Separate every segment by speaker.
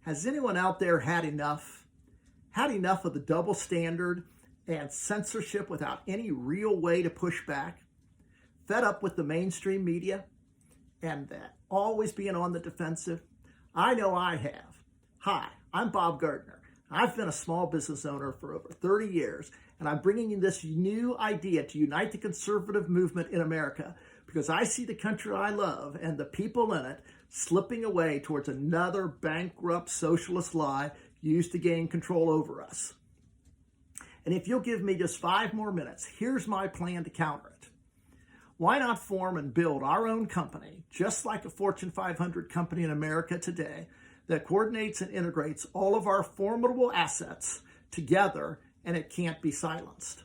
Speaker 1: Has anyone out there had enough? Had enough of the double standard and censorship without any real way to push back? Fed up with the mainstream media and that always being on the defensive? I know I have. Hi, I'm Bob Gardner. I've been a small business owner for over 30 years, and I'm bringing you this new idea to unite the conservative movement in America because I see the country I love and the people in it slipping away towards another bankrupt socialist lie used to gain control over us. And if you'll give me just 5 more minutes, here's my plan to counter it. Why not form and build our own company, just like a Fortune 500 company in America today, that coordinates and integrates all of our formidable assets together, and it can't be silenced?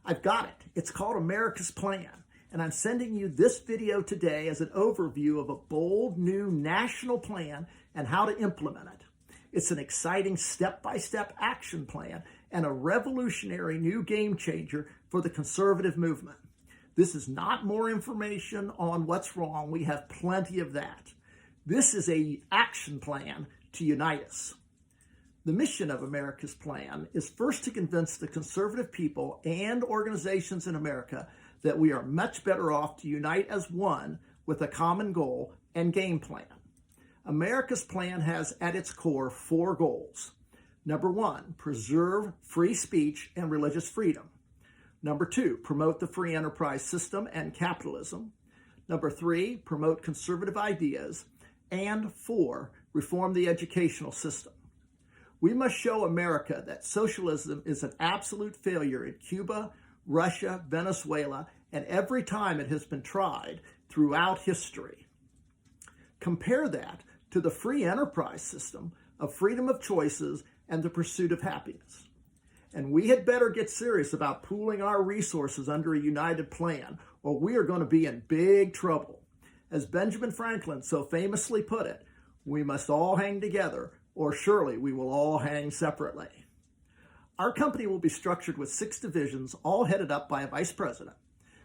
Speaker 1: I've got it. It's called America's Plan, and I'm sending you this video today as an overview of a bold new national plan and how to implement it. It's an exciting step-by-step action plan and a revolutionary new game changer for the conservative movement. This is not more information on what's wrong. We have plenty of that. This is an action plan to unite us. The mission of America's Plan is first to convince the conservative people and organizations in America that we are much better off to unite as one with a common goal and game plan. America's Plan has at its core 4 goals. Number 1, preserve free speech and religious freedom. Number 2, promote the free enterprise system and capitalism. Number 3, promote conservative ideas. And 4, reform the educational system. We must show America that socialism is an absolute failure in Cuba, Russia, Venezuela, and every time it has been tried throughout history. Compare that to the free enterprise system of freedom of choices and the pursuit of happiness. And we had better get serious about pooling our resources under a united plan, or we are going to be in big trouble. As Benjamin Franklin so famously put it, we must all hang together, or surely we will all hang separately. Our company will be structured with 6 divisions, all headed up by a vice president.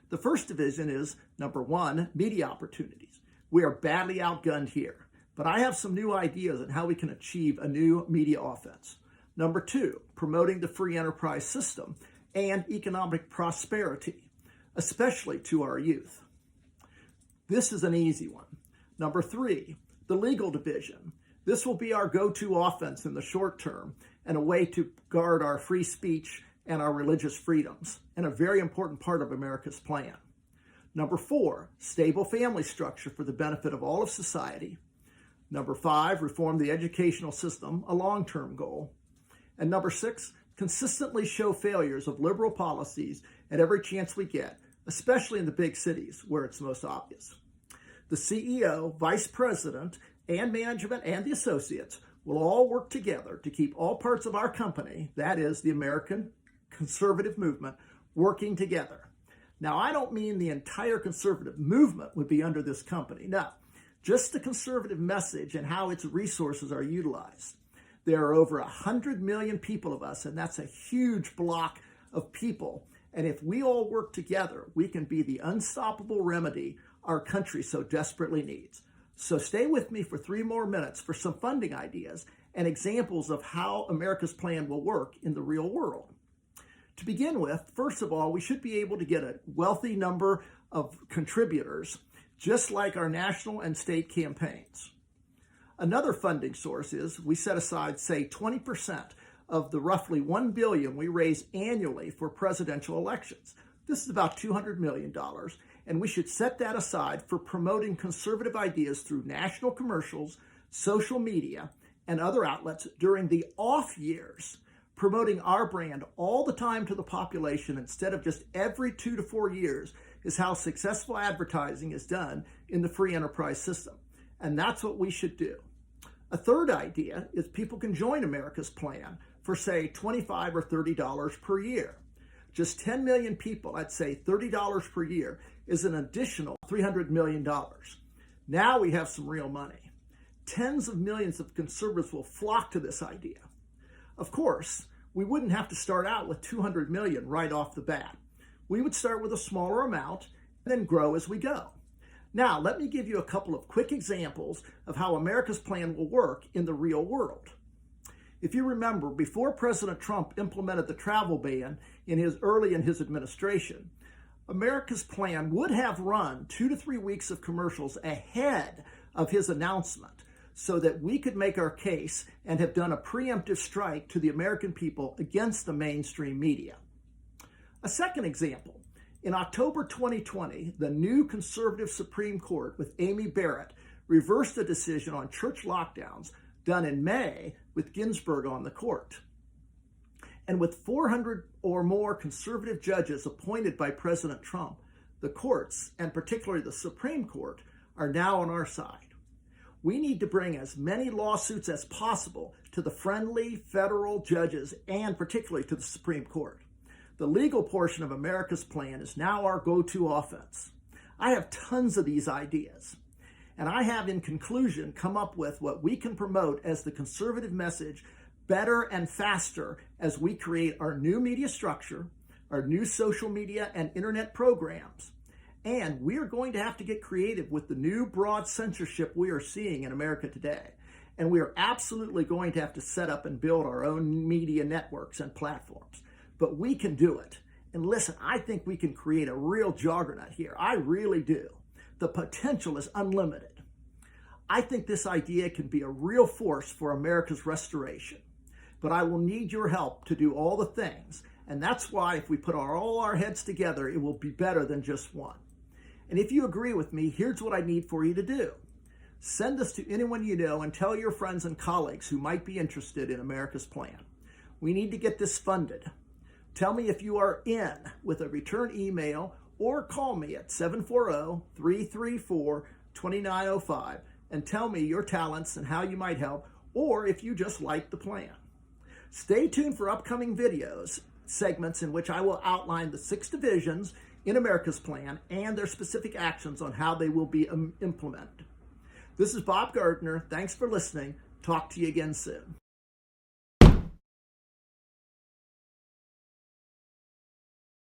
Speaker 1: The first division is, number 1, media opportunities. We are badly outgunned here, but I have some new ideas on how we can achieve a new media offense. Number 2, promoting the free enterprise system and economic prosperity, especially to our youth. This is an easy one. Number 3, the legal division. This will be our go-to offense in the short term and a way to guard our free speech and our religious freedoms, and a very important part of America's plan. Number 4, stable family structure for the benefit of all of society. Number 5, reform the educational system, a long-term goal. And number 6, consistently show failures of liberal policies at every chance we get, especially in the big cities where it's most obvious. The CEO, vice president, and management and the associates will all work together to keep all parts of our company, that is the American conservative movement, working together. Now, I don't mean the entire conservative movement would be under this company. No, just the conservative message and how its resources are utilized. There are over 100 million people of us, and that's a huge block of people. And if we all work together, we can be the unstoppable remedy our country so desperately needs. So stay with me for 3 more minutes for some funding ideas and examples of how America's Plan will work in the real world. To begin with, first of all, we should be able to get a wealthy number of contributors, just like our national and state campaigns. Another funding source is we set aside, say, 20% of the roughly $1 billion we raise annually for presidential elections. This is about $200 million, and we should set that aside for promoting conservative ideas through national commercials, social media, and other outlets during the off years, promoting our brand all the time to the population instead of just every 2 to 4 years is how successful advertising is done in the free enterprise system. And that's what we should do. A third idea is people can join America's Plan for, say, $25 or $30 per year. Just 10 million people, I'd say $30 per year, is an additional $300 million. Now we have some real money. Tens of millions of conservatives will flock to this idea. Of course, we wouldn't have to start out with 200 million right off the bat. We would start with a smaller amount and then grow as we go. Now, let me give you a couple of quick examples of how America's plan will work in the real world. If you remember, before President Trump implemented the travel ban early in his administration, America's plan would have run 2 to 3 weeks of commercials ahead of his announcement so that we could make our case and have done a preemptive strike to the American people against the mainstream media. A second example, in October 2020, the new conservative Supreme Court with Amy Barrett reversed a decision on church lockdowns done in May with Ginsburg on the court. And with 400 or more conservative judges appointed by President Trump, the courts, and particularly the Supreme Court, are now on our side. We need to bring as many lawsuits as possible to the friendly federal judges and particularly to the Supreme Court. The legal portion of America's plan is now our go-to offense. I have tons of these ideas, and I have, in conclusion, come up with what we can promote as the conservative message better and faster as we create our new media structure, our new social media and internet programs. And we are going to have to get creative with the new broad censorship we are seeing in America today. And we are absolutely going to have to set up and build our own media networks and platforms. But we can do it. And listen, I think we can create a real juggernaut here. I really do. The potential is unlimited. I think this idea can be a real force for America's restoration. But I will need your help to do all the things. And that's why if we put all our heads together, it will be better than just one. And if you agree with me, here's what I need for you to do. Send this to anyone you know and tell your friends and colleagues who might be interested in America's plan. We need to get this funded. Tell me if you are in with a return email or call me at 740-334-2905 and tell me your talents and how you might help, or if you just like the plan. Stay tuned for upcoming videos, segments in which I will outline the 6 divisions in America's plan and their specific actions on how they will be implemented. This is Bob Gardner. Thanks for listening. Talk to you again soon.